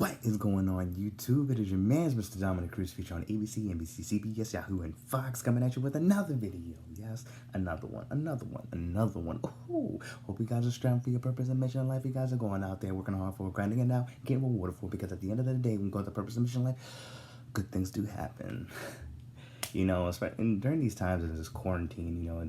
What is going on YouTube? It is your man's Mr. Dominic Cruz feature on ABC, NBC, CBS, Yahoo, and Fox coming at you with another video. Yes, another one. Ooh, hope you guys are striving for your purpose and mission in life. You guys are going out there working hard for, grinding it out, getting rewarded for it, because at the end of the day, when you go to the purpose and mission in life, good things do happen. You know, especially during these times of this quarantine, you know,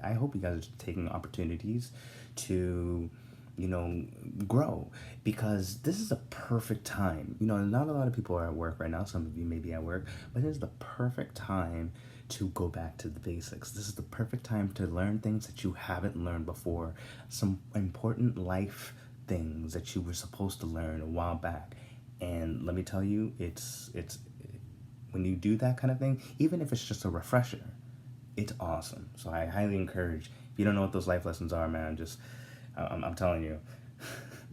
I hope you guys are taking opportunities to, you know, grow, because this is a perfect time. You know, not a lot of people are at work right now. Some of you may be at work, but this is the perfect time to go back to the basics. This is the perfect time to learn things that you haven't learned before, some important life things that you were supposed to learn a while back. And let me tell you, it's when you do that kind of thing, even if it's just a refresher, it's awesome. So I highly encourage, if you don't know what those life lessons are, man, just I'm telling you,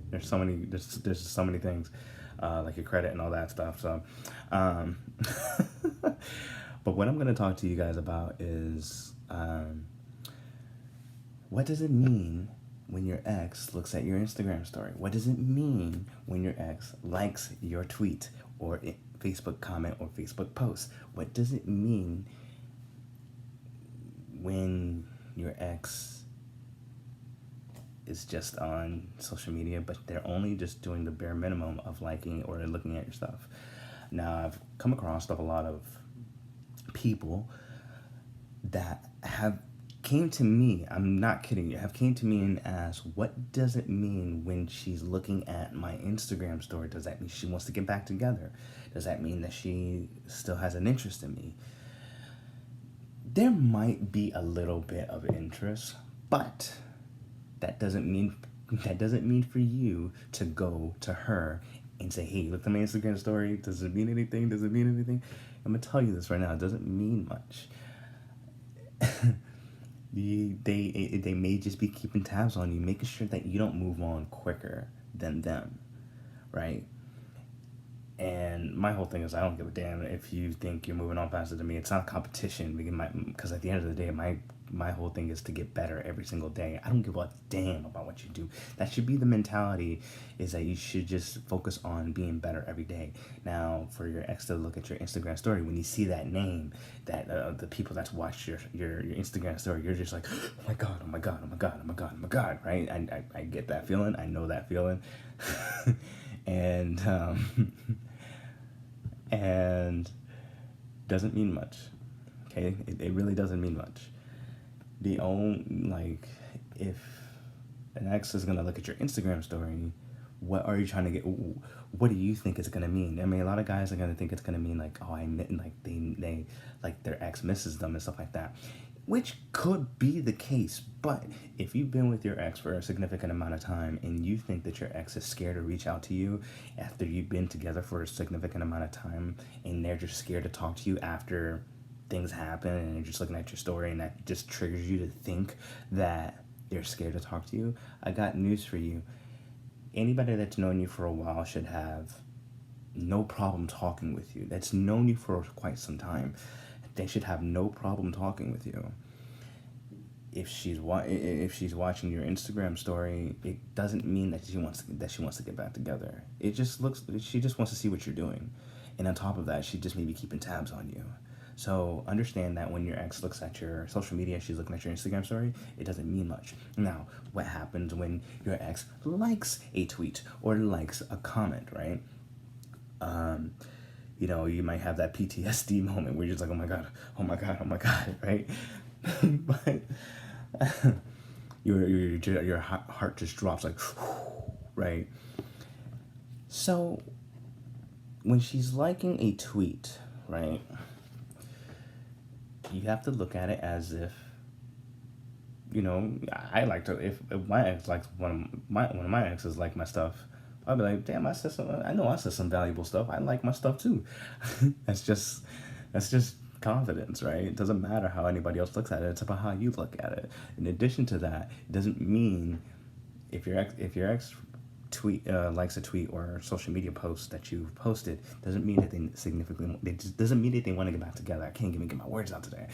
there's so many things, like your credit and all that stuff. So, but what I'm going to talk to you guys about is, what does it mean when your ex looks at your Instagram story? What does it mean when your ex likes your tweet or Facebook comment or Facebook post? What does it mean when your ex is just on social media, but they're only just doing the bare minimum of liking or looking at your stuff? Now, I've come across a lot of people that have came to me, I'm not kidding you, have came to me and asked, what does it mean when she's looking at my Instagram story? Does that mean she wants to get back together? Does that mean that she still has an interest in me? There might be a little bit of interest, but that doesn't mean for you to go to her and say, hey, look at my Instagram story. Does it mean anything? Does it mean anything? I'm going to tell you this right now. It doesn't mean much. They may just be keeping tabs on you, making sure that you don't move on quicker than them, right? And my whole thing is, I don't give a damn if you think you're moving on faster than me. It's not a competition, because at the end of the day, my whole thing is to get better every single day. I don't give a damn about what you do. That should be the mentality, is that you should just focus on being better every day. Now, for your ex to look at your Instagram story, when you see that name, that the people that's watched your Instagram story, you're just like, oh my God, oh my God, oh my God, oh my God, oh my God, right? I get that feeling. I know that feeling. And doesn't mean much. Okay, it really doesn't mean much. If an ex is gonna look at your Instagram story, what are you trying to get? What do you think it's gonna mean? I mean, a lot of guys are gonna think it's gonna mean like, oh, they like their ex misses them and stuff like that, which could be the case. But if you've been with your ex for a significant amount of time and you think that your ex is scared to reach out to you after you've been together for a significant amount of time, and they're just scared to talk to you after things happen, and you're just looking at your story, and that just triggers you to think that they're scared to talk to you, I got news for you. Anybody that's known you for a while should have no problem talking with you. That's known you for quite some time. They should have no problem talking with you. If she's watching your Instagram story, it doesn't mean that she wants to get back together. She just wants to see what you're doing, and on top of that, she just may be keeping tabs on you. So understand that when your ex looks at your social media, she's looking at your Instagram story, it doesn't mean much. Now, what happens when your ex likes a tweet or likes a comment, right? You know, you might have that PTSD moment where you're just like, oh my God, oh my God, oh my God, right? But your heart just drops like, right? So when she's liking a tweet, right, you have to look at it as if, you know, I like to, if my ex likes one of my exes like my stuff, I'll be like, damn, I know I said some valuable stuff. I like my stuff too. That's just confidence, right? It doesn't matter how anybody else looks at it. It's about how you look at it. In addition to that, it doesn't mean if your ex tweet likes a tweet or a social media post that you've posted, doesn't mean that doesn't mean that they want to get back together. I can't even get my words out today.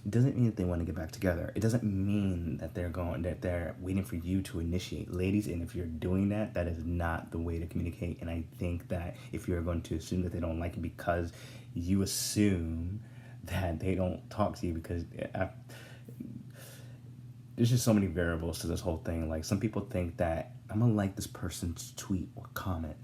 It doesn't mean that they want to get back together. It doesn't mean that they're waiting for you to initiate. Ladies, and if you're doing that, that is not the way to communicate. And I think that if you're going to assume that they don't like you because you assume that they don't talk to you because there's just so many variables to this whole thing. Like, some people think that I'm gonna like this person's tweet or comment.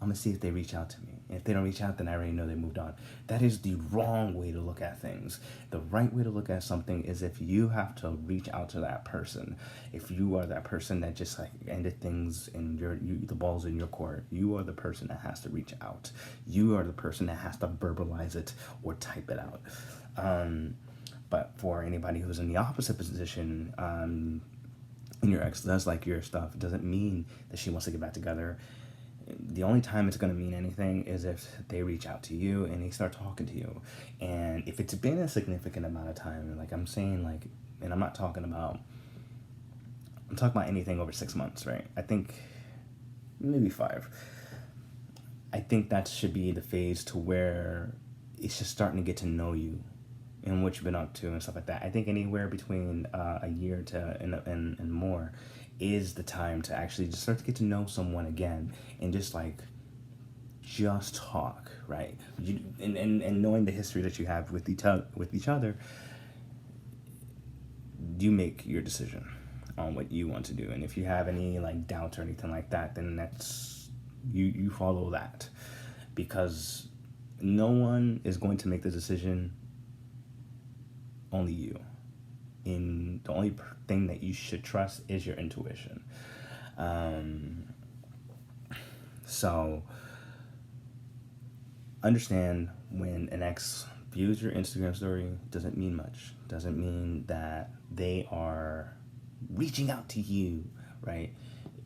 I'm gonna see if they reach out to me. And if they don't reach out, then I already know they moved on. That is the wrong way to look at things. The right way to look at something is if you have to reach out to that person. If you are that person that just like ended things and the ball's in your court, you are the person that has to reach out. You are the person that has to verbalize it or type it out. But for anybody who's in the opposite position, and your ex does like your stuff, it doesn't mean that she wants to get back together. The only time it's going to mean anything is if they reach out to you and they start talking to you. And if it's been a significant amount of time, like I'm saying, like, and I'm talking about anything over 6 months, right? I think maybe 5. I think that should be the phase to where it's just starting to get to know you and what you've been up to and stuff like that. I think anywhere between a year to and more is the time to actually just start to get to know someone again and just talk, right? And knowing the history that you have with each other, you make your decision on what you want to do. And if you have any like doubts or anything like that, then that's you follow that, because no one is going to make the decision, only you. And the only thing that you should trust is your intuition. So understand, when an ex views your Instagram story, doesn't mean much. Doesn't mean that they are reaching out to you, right?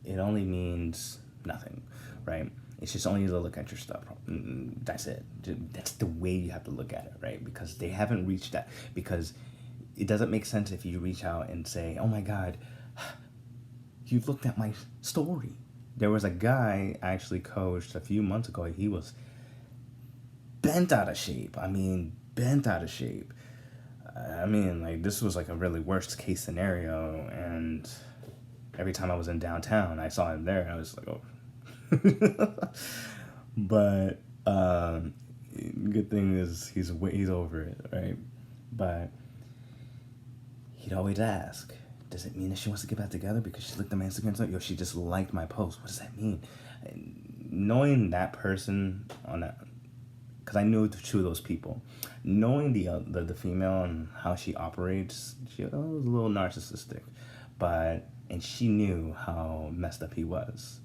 It only means nothing, right? It's just only to look at your stuff. That's it. That's the way you have to look at it, right? Because they haven't reached that. Because it doesn't make sense if you reach out and say, oh my God, you looked at my story. There was a guy I actually coached a few months ago. He was bent out of shape. Like, this was like a really worst case scenario. And every time I was in downtown, I saw him there. I was like, oh. But good thing is he's over it, right? But he'd always ask, does it mean that she wants to get back together because she looked at my Instagram story? Yo, she just liked my post. What does that mean? And knowing that person on that, because I knew two of those people, knowing the female and how she operates, she was a little narcissistic, and she knew how messed up he was.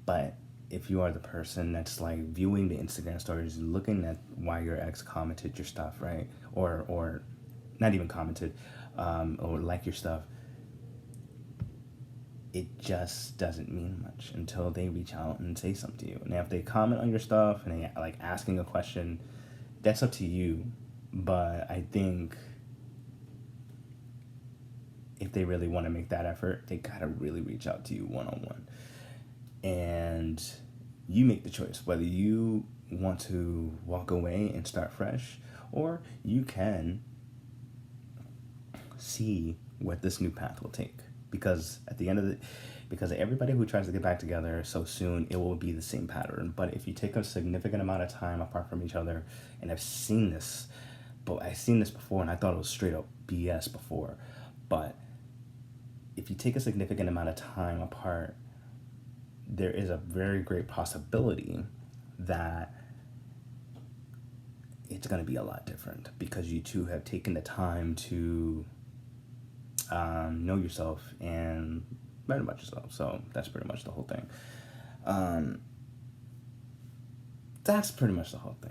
But if you are the person that's like viewing the Instagram stories, looking at why your ex commented your stuff, right? Or not even commented, or like your stuff, it just doesn't mean much until they reach out and say something to you. And if they comment on your stuff and they like asking a question, that's up to you. But I think if they really want to make that effort, they gotta really reach out to you one-on-one. And you make the choice whether you want to walk away and start fresh, or you can see what this new path will take. Because at the end of because everybody who tries to get back together so soon, it will be the same pattern. But if you take a significant amount of time apart from each other, and I've seen this before, and I thought it was straight up BS before, but if you take a significant amount of time apart, there is a very great possibility that it's going to be a lot different, because you two have taken the time to know yourself and learn about yourself. So that's pretty much the whole thing.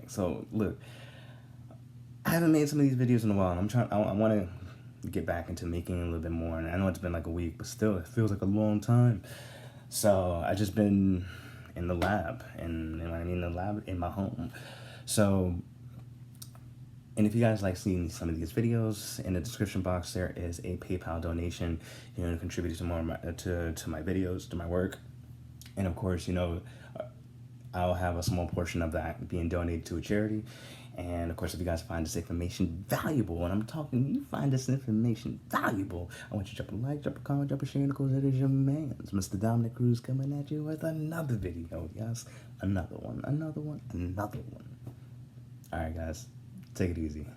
So look, I haven't made some of these videos in a while, and I want to get back into making a little bit more. And I know it's been like a week, but still, it feels like a long time. So I just been in the lab, and when I mean the lab, in my home. So, and if you guys like seeing some of these videos, in the description box there is a PayPal donation, to contribute to more to my videos, to my work. And of course, I'll have a small portion of that being donated to a charity. And of course, if you guys find this information valuable, and I'm talking, you find this information valuable, I want you to drop a like, drop a comment, drop a share, and of course, it is your man's Mr. Dominic Cruz coming at you with another video. Yes, another one. All right, guys, take it easy.